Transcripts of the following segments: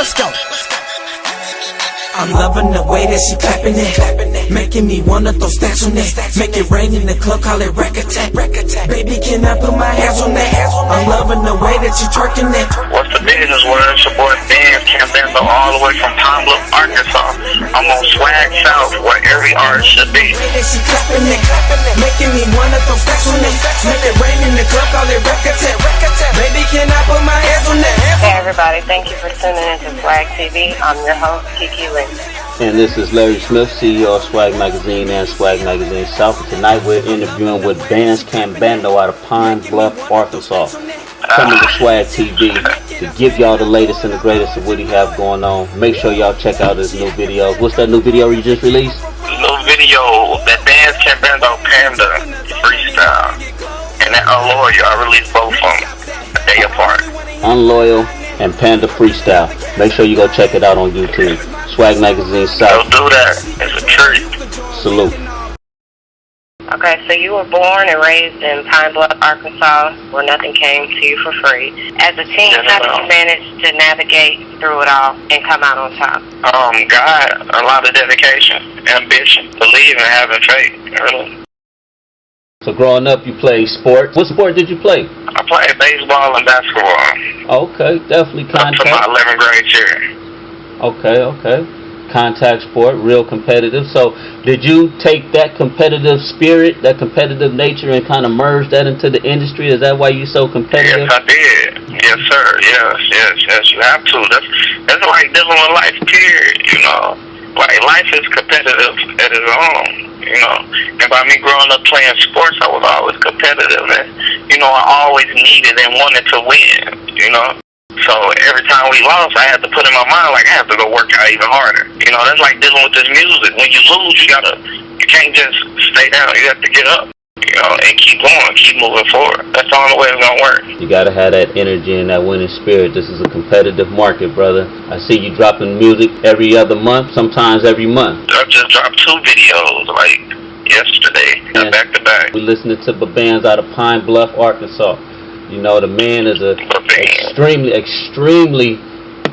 Let's go. I'm loving the way that she clapping it, making me wanna throw stacks on it. Make it rain in the club, call it rack attack. Baby, can I put my hands on that? I'm loving the way that you twerking it. What's the business word? It's your boy Bandz Cambando, all the way from Pine Bluff, Arkansas. I'm on SWAG SOUF, where every artist should be. The way that she clapping it, making me wanna throw stacks on it. Make it rain in the club, call it rack attack. Baby, can I put my hands on that? Hey everybody, thank you for tuning in to Swagtv. I'm your host, Kiki Lindsey. And this is Larry Smith, CEO of SWAG Magazine and SWAG Magazine SOUF. Tonight we're interviewing with Bandz Cambando out of Pine Bluff, Arkansas. Coming to Swagtv to give y'all the latest and the greatest of what he have going on. Make sure y'all check out his new video. What's that new video you just released? New video, that Bandz Cambando Panda freestyle. And that Unloyal, I released both of them a day apart. Unloyal and Panda freestyle. Make sure you go check it out on YouTube. SWAG Magazine SOUF. Don't do that. It's a treat. Salute. Okay, so you were born and raised in Pine Bluff, Arkansas, where nothing came to you for free. As a teen, how did you manage to navigate through it all and come out on top? God, a lot of dedication, ambition, believe and having faith, really. So growing up, you played sport. What sport did you play? I played baseball and basketball. Okay, definitely Up to my contact. 11th grade year. Okay. Contact sport, real competitive. So did you take that competitive spirit, that competitive nature, and kind of merge that into the industry? Is that why you're so competitive? Yes, I did. Yes, sir. Yes. You have to. That's like dealing with life, period. You know, like life is competitive at its own. You know, and by me growing up playing sports, I was always competitive, and you know, I always needed and wanted to win. You know. So every time we lost, I had to put in my mind, like, I have to go work out even harder. You know, that's like dealing with this music. When you lose, you can't just stay down. You have to get up, you know, and keep going, keep moving forward. That's the only way it's going to work. You got to have that energy and that winning spirit. This is a competitive market, brother. I see you dropping music every other month, sometimes every month. I just dropped 2 videos, like, yesterday, back to back. We're listening to Bandz out of Pine Bluff, Arkansas. You know, the man is a extremely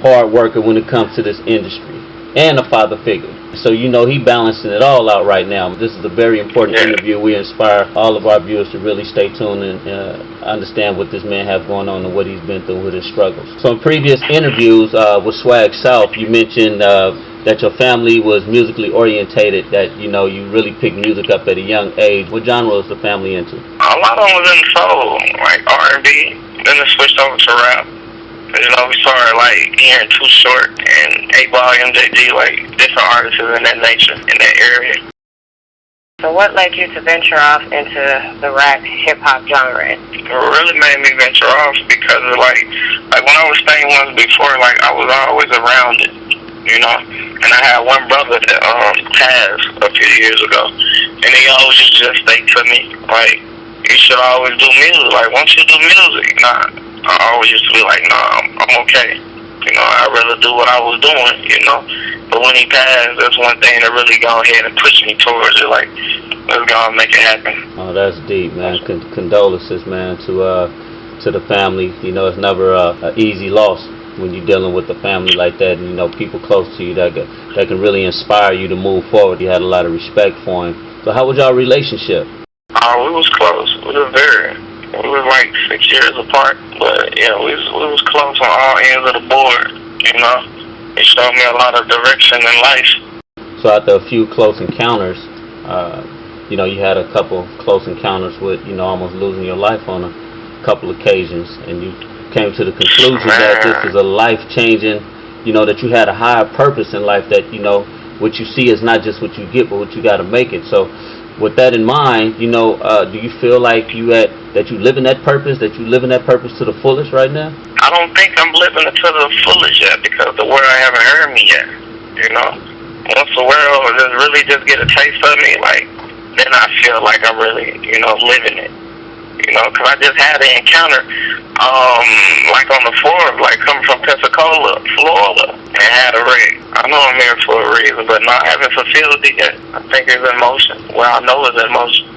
hard worker when it comes to this industry, and a father figure. So you know he balancing it all out right now. This is a very important interview. We inspire all of our viewers to really stay tuned and understand what this man have going on and what he's been through with his struggles. So in previous interviews with SWAG SOUF, you mentioned that your family was musically orientated, that you know you really picked music up at a young age. What genre was the family into? A lot of them was in soul, like R&B, then it switched over to rap. You know, we started like hearing Too Short and 8 Ball, MzKeke, like different artists in that nature, in that area. So what led you to venture off into the rap hip-hop genre? It really made me venture off because of like when I was staying once before, like I was always around it, you know. And I had one brother that passed a few years ago, and he always used to just say to me, like, you should always do music. Like, once you do music, I always used to be like, nah, I'm okay. You know, I'd rather do what I was doing, you know. But when he passed, that's one thing that really gone ahead and pushed me towards it. Like, let's go and make it happen. Oh, that's deep, man. Condolences, man, to the family. You know, it's never an easy loss when you're dealing with a family like that, and you know, people close to you that can really inspire you to move forward. You had a lot of respect for him. So how was y'all relationship? We was close. We was like 6 years apart, but yeah, we was close on all ends of the board. You know, he showed me a lot of direction in life. So after a few close encounters, you know, you had a couple close encounters with, you know, almost losing your life on a couple occasions, and you came to the conclusion that this is a life-changing, you know, that you had a higher purpose in life, that, you know, what you see is not just what you get, but what you got to make it. So with that in mind, you know, do you feel like that you live in that purpose, to the fullest right now? I don't think I'm living it to the fullest yet, because the world haven't heard me yet, you know. Once the world really just get a taste of me, like, then I feel like I'm really, you know, living it. You know, because I just had an encounter, like on the 4th, like coming from Pensacola, Florida, and had a wreck. I know I'm here for a reason, but not having fulfilled it yet. I think it's in motion. Well, I know it's in motion.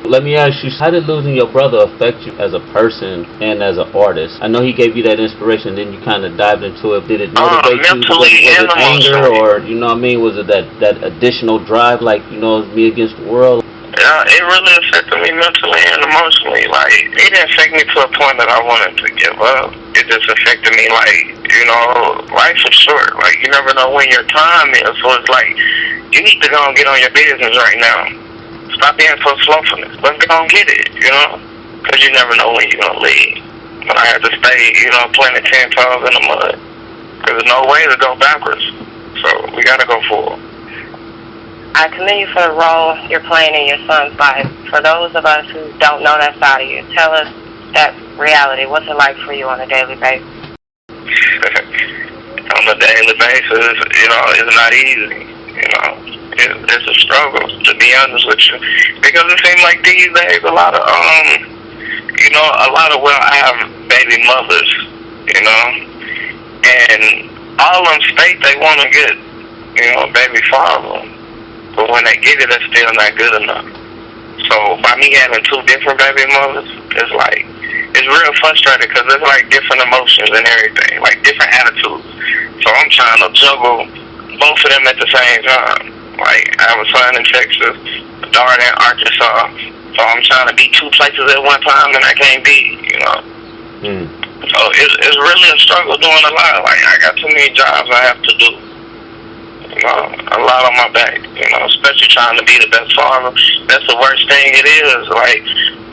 Let me ask you, how did losing your brother affect you as a person and as an artist? I know he gave you that inspiration, then you kind of dived into it. Did it motivate you? Was it anger, or, you know what I mean, was it that additional drive, like, you know, me against the world? Yeah, it really affected me mentally and emotionally. Like, it didn't affect me to a point that I wanted to give up. It just affected me, like, you know, life is short. Like, you never know when your time is. So it's like, you need to go and get on your business right now. Stop being so slowfulness. Let's go and get it, you know? Because you never know when you're going to leave. But I had to stay, you know, planting 10 toes in the mud. Because there's no way to go backwards. So we got to go forward. I commend you for the role you're playing in your son's life. For those of us who don't know that side of you, tell us that reality. What's it like for you on a daily basis? On a daily basis, you know, it's not easy. You know, it's a struggle, to be honest with you. Because it seems like these days, a lot of, you know, I have baby mothers, you know, and all of them state they want to get, you know, a baby father. But when they get it, it's still not good enough. So by me having two different baby mothers, it's like, it's real frustrating because it's like different emotions and everything, like different attitudes. So I'm trying to juggle both of them at the same time. Like, I have a son in Texas, a daughter in Arkansas. So I'm trying to be two places at one time and I can't be, you know. So it's really a struggle doing a lot. Like, I got too many jobs I have to do. You know, a lot on my back, you know, especially trying to be the best father. That's the worst thing it is. Like,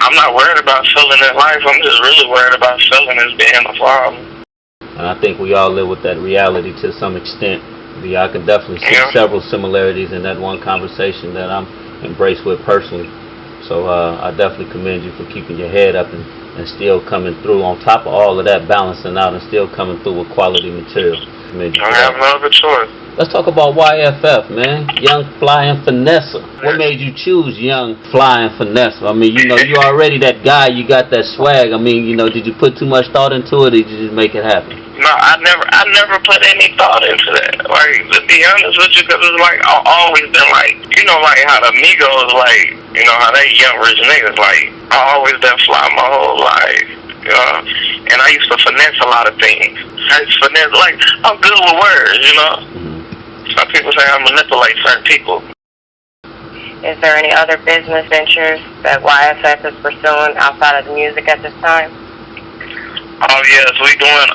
I'm not worried about failing in life. I'm just really worried about failing as being a father. And I think we all live with that reality to some extent. I can definitely see several similarities in that one conversation that I'm embraced with personally. So I definitely commend you for keeping your head up and still coming through. On top of all of that, balancing out and still coming through with quality material. I have no other choice. Let's talk about YFF, man. Young&Fly Finessa. What made you choose Young&Fly Finessa? I mean, you know, you already that guy. You got that swag. I mean, you know, did you put too much thought into it, or did you just make it happen? No, I never put any thought into that. Like, to be honest with you, because it's like, I've always been like, you know, like how the Migos, like, you know, how they young rich niggas, like, I've always been fly my whole life, you know, and I used to finesse a lot of things. I used to finesse, like, I'm good with words, you know. Some people say I manipulate certain people. Is there any other business ventures that YFF is pursuing outside of the music at this time? Oh yes, we doing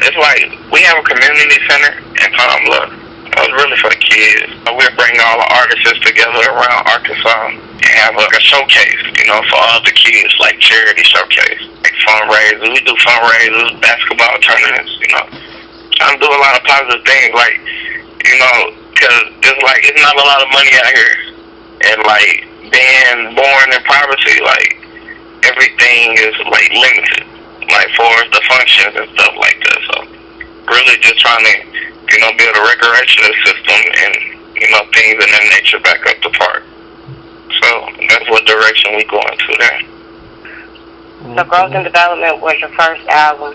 it's like we have a community center in Pine Bluff. It's really for the kids. We're bringing all the artists together around Arkansas and have like a showcase, you know, for all the kids, like charity showcase, like fundraisers. We do fundraisers, basketball tournaments, you know. Trying to do a lot of positive things, like, you know, because it's like, it's not a lot of money out here. And, like, being born in poverty, like, everything is, like, limited, like, for the functions and stuff like that. So, really just trying to, you know, build a recreational system and, you know, things in that nature back up the park. So, that's what direction we going to there. So, Growth and Development was your first album.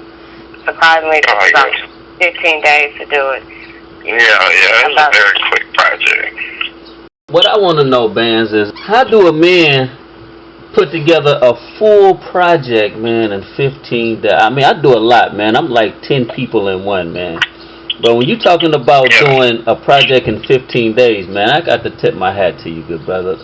Surprisingly, it took about 15 days to do it. Yeah, it was a very quick project. What I want to know, Bandz, is how do a man put together a full project, man, in 15 days? I mean, I do a lot, man. I'm like 10 people in one, man. But when you're talking about doing a project in 15 days, man, I got to tip my hat to you, good brother.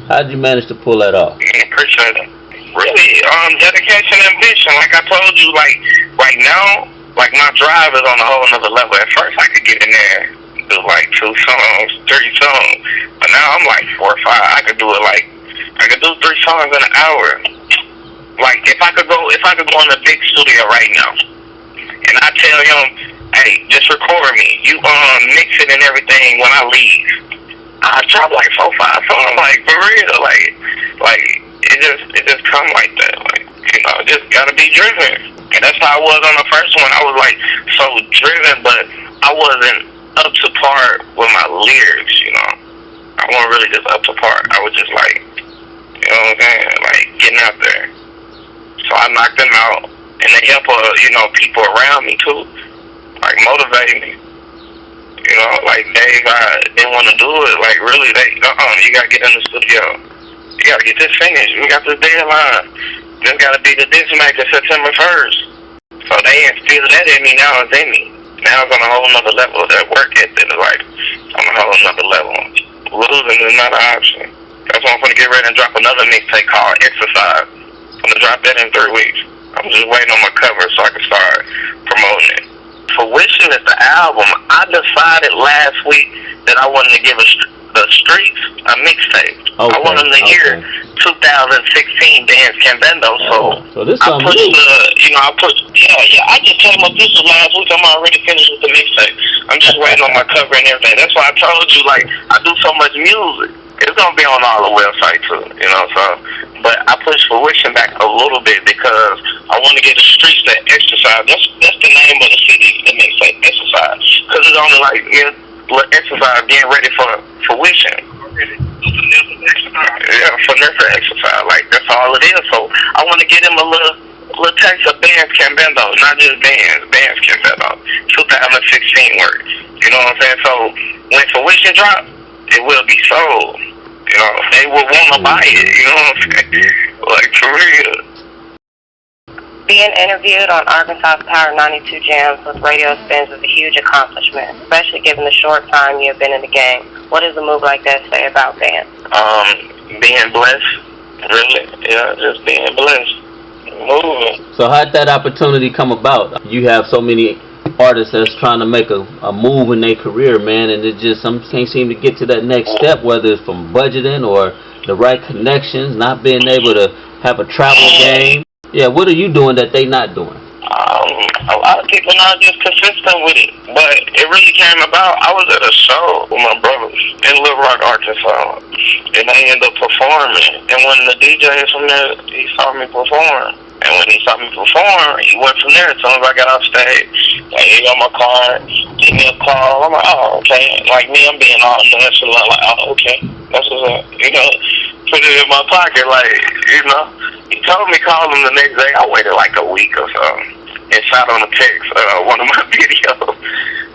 How did you manage to pull that off? Appreciate it. Really, dedication and ambition. Like I told you, like, right now, like, my drive is on a whole nother level. At first, I could get in there, do like 2 songs, 3 songs. But now I'm like 4 or 5. I could do it like, I could do 3 songs in an hour. Like, if I could go in a big studio right now, and I tell him, hey, just record me. You mix it and everything when I leave. I drop like 4 or 5 songs, like, for real. Like it just come like that. Like, you know, just gotta be driven. And that's how I was on the first one. I was like so driven, but I wasn't up to par with my lyrics, you know. I wasn't really just up to par. I was just like, you know what I'm saying, like getting out there. So I knocked them out, and they help, you know, people around me too, like motivate me. You know, like Dave, I didn't want to do it. Like really, you gotta get in the studio. You gotta get this finished. We got this deadline. Just gotta be the disc maker September 1st. So they instill that in me now. It's in me. Now it's on a whole nother level. That work ethic is like on a whole nother level. Losing is not an option. That's why I'm gonna get ready and drop another mixtape called Exercise. I'm gonna drop that in 3 weeks. I'm just waiting on my cover so I can start promoting it. Fruition is the album. I decided last week that I wanted to give the streets a mixtape. Okay, I want them to hear 2016 Bandz Cambando. So this I something put new. I just came up this was last week. I'm already finished with the mixtape. I'm just waiting on my cover and everything. That's why I told you, like, I do so much music. It's gonna be on all the websites too, you know. So, but I push Fruition back a little bit because I want to get the streets that exercise. That's the name of the city. The mixtape Exercise, because it's only like exercise, getting ready for Fruition. Yeah, Finessa Exercise. Like, that's all it is. So I want to get him a little taste of Bandz Cambando, not just Bandz Cambando. 2016 work. You know what I'm saying? So when Fruition drop, it will be sold. You know, they will want to buy it. You know what I'm saying? Like, for real. Being interviewed on Arkansas Power 92 Jams with radio spins is a huge accomplishment, especially given the short time you have been in the game. What does a move like that say about Bandz? Being blessed. Really. Yeah, just being blessed. Moving. So how'd that opportunity come about? You have so many artists that's trying to make a move in their career, man, and it just some can't seem to get to that next step, whether it's from budgeting or the right connections, not being able to have a travel game. Yeah, what are you doing that they not doing? A lot of people not just consistent with it, but it really came about. I was at a show with my brothers in Little Rock, Arkansas, and they ended up performing. And when the DJs from there, he saw me perform. And when he saw me perform, he went from there. As soon as I got off stage, like, he got my card, give me a call. I'm like, oh, okay. Like me, I'm being all nonchalant, like, oh, okay. That's what's up. You know, put it in my pocket, like, you know. He told me call him the next day. I waited like a week or so and shot on a text one of my videos.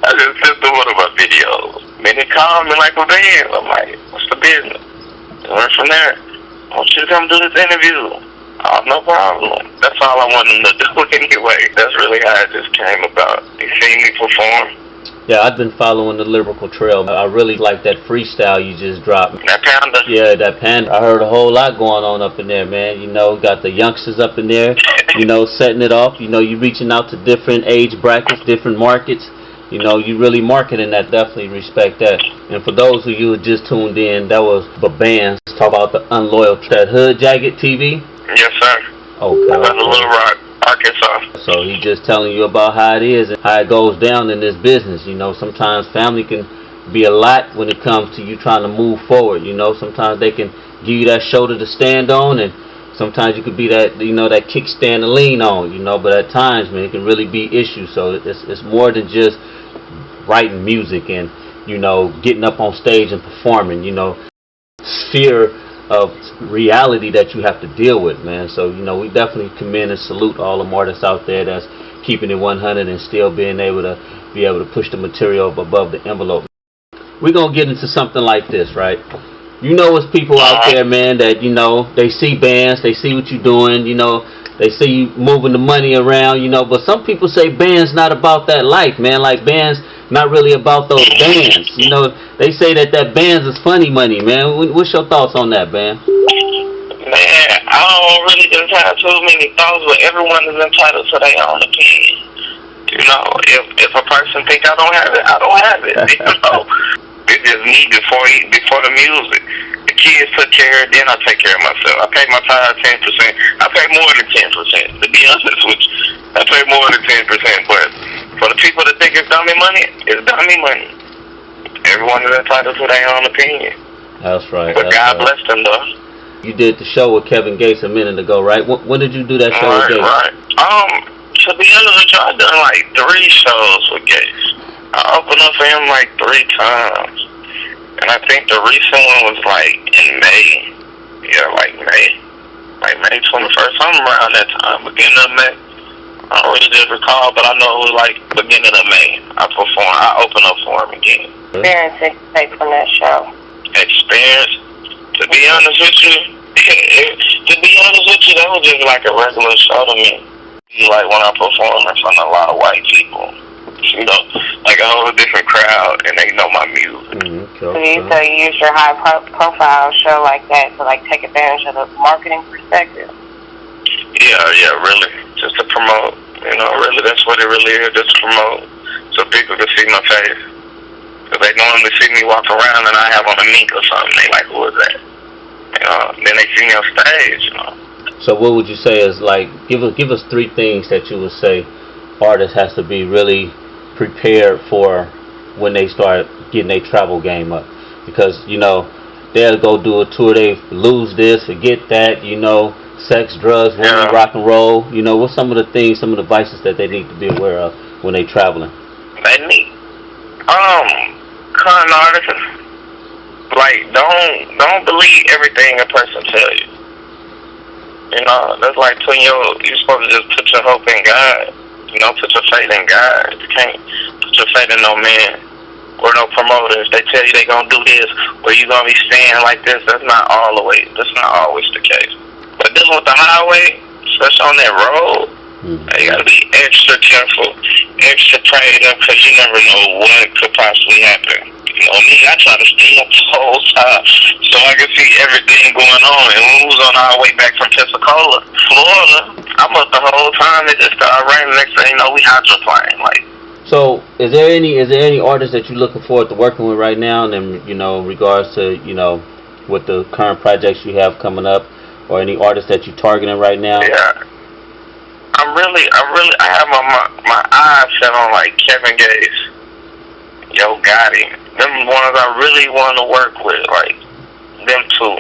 I just sent him one of my videos. Then he called me like a band. I'm like, what's the business? And went from there. I want you to come do this interview. Oh, no problem. That's all I wanted him to do anyway. That's really how it just came about. He seen me perform. Yeah, I've been following the lyrical trail. I really like that freestyle you just dropped. That Panda. Yeah, that Panda. I heard a whole lot going on up in there, man. You know, got the youngsters up in there, you know, setting it off. You know, you reaching out to different age brackets, different markets. You know, you really marketing that. Definitely respect that. And for those of you who just tuned in, that was the Bandz. Talk about the Unloyal. That Hood Jacket TV? Yes, sir. Okay. I'm in Little Rock, Arkansas. So he just telling you about how it is and how it goes down in this business. You know, sometimes family can be a lot when it comes to you trying to move forward. You know, sometimes they can give you that shoulder to stand on, and sometimes you could be that, you know, that kickstand to lean on. You know, but at times, man, it can really be issues. So it's more than just writing music and, you know, getting up on stage and performing. You know, sphere of reality that you have to deal with, man. So, you know, we definitely commend and salute all the artists out there that's keeping it 100 and still being able to push the material above the envelope. We're gonna get into something like this, right? You know, it's people out there, man, that, you know, they see Bandz, they see what you're doing, you know, they see you moving the money around, you know, but some people say Bandz not about that life, man. Like, Bandz not really about those bands. You know, they say that Bandz is funny money, man. What's your thoughts on that, man? Man, I don't really just have too many thoughts, but everyone is entitled to their own opinion. You know, if a person think I don't have it, I don't have it. You know, it's just me before the music. The kids took care, then I take care of myself. I pay my tithe 10%. I pay more than 10%. To be honest with you, I pay more than 10%. But for the people that think it's dummy money, it's dummy money. Everyone is entitled to their own opinion. That's right. But God bless them, though. You did the show with Kevin Gates a minute ago, right? When did you do that show with Gates? Right. To be honest with you, I've done like 3 shows with Gates. I opened up for him like 3 times. And I think the recent one was like in May. Yeah, like May. Like May 21st, something around that time, beginning of May. I don't really just recall, but I know it was like beginning of May. I opened up for him again. Experience take from that show. Experience? To be honest with you, To be honest with you, that was just like a regular show to me. Like when I perform in front of a lot of white people, you know, like a whole different crowd, and they know my music. So you use your high profile show like that to like take advantage of the marketing perspective? Yeah, really, just to promote. You know, really, that's what it really is, just to promote, so people can see my face. Because they normally see me walk around and I have on a mink or something. They like, who is that? You know, then they see me on stage, you know. So what would you say is like, give us 3 things that you would say artists has to be really prepared for when they start getting their travel game up? Because, you know, they'll go do a tour, they lose this, forget that, you know, sex, drugs, women, rock and roll. You know, what's some of the things, some of the vices that they need to be aware of when they traveling? They need, con artists, like, don't believe everything a person tell you. You know, that's like you're supposed to just put your hope in God. You know, put your faith in God. You can't put your faith in no man or no promoters. They tell you they gonna do this, or you gonna be staying like this. That's not always the case. But dealing with the highway, especially on that road, you gotta be extra careful, extra prayed up, because you never know what could possibly happen. You know me, I try to stay up the whole time so I can see everything going on. And when we was on our way back from Pensacola, Florida, I'm up the whole time. It just started raining. Next thing you know, we hydroplaned. Like. So, is there any artists that you're looking forward to working with right now? And then, you know, in regards to, you know, with the current projects you have coming up, or any artists that you're targeting right now? Yeah. I have my eyes set on like Kevin Gates, Yo Gotti. Them ones I really want to work with, like them two.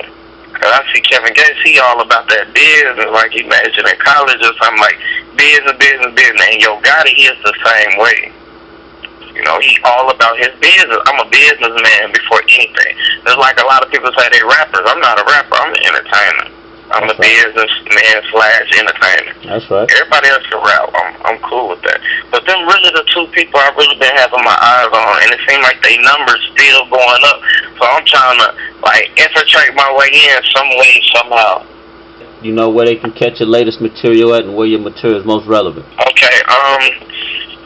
Cause I see Kevin Gates, he all about that business, like he majored in college or something, like business. And Yo Gotti, he is the same way. You know, he all about his business. I'm a businessman before anything. There's like a lot of people say they rappers. I'm not a rapper. I'm an entertainer. I'm a businessman / entertainer. That's right. Everybody else can rap. I'm cool with that. But them really the 2 people I've really been having my eyes on, and it seems like they numbers still going up. So I'm trying to like infiltrate my way in some way, somehow. You know where they can catch your latest material at, and where your material is most relevant. Okay.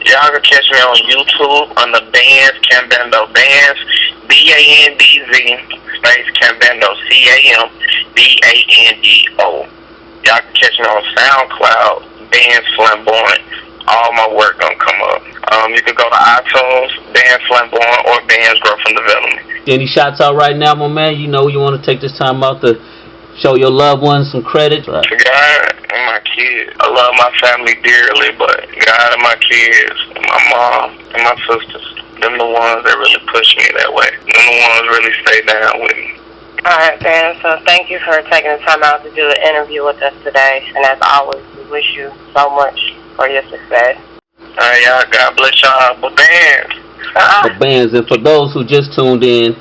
Y'all can catch me on YouTube on the Bandz Cambando. Bandz, BANDZ space Cambando, CAMBANDO. Y'all can catch me on Soundcloud, Bandz-flamboyant. All my work gonna come up. You can go to iTunes, Bandz-flamboyant, or Bandz Growth and Development. Any shots out right now, my man? You know you want to take this time out to show your loved ones some credit. Right. To God and my kids. I love my family dearly, but God and my kids, and my mom and my sisters, them the ones that really push me that way. Them the ones really stay down with me. Alright, Ben, so thank you for taking the time out to do an interview with us today. And as always, we wish you so much for your success. Alright, y'all, God bless y'all. But Bandz. For Bandz, and for those who just tuned in,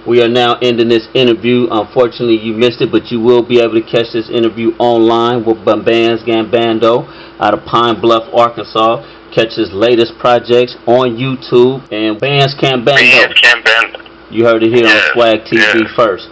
we are now ending this interview. Unfortunately, you missed it, but you will be able to catch this interview online with Bandz Cambando out of Pine Bluff, Arkansas. Catch his latest projects on YouTube. And Bandz Cambando. Bandz Cambando. You heard it here on SWAG TV first.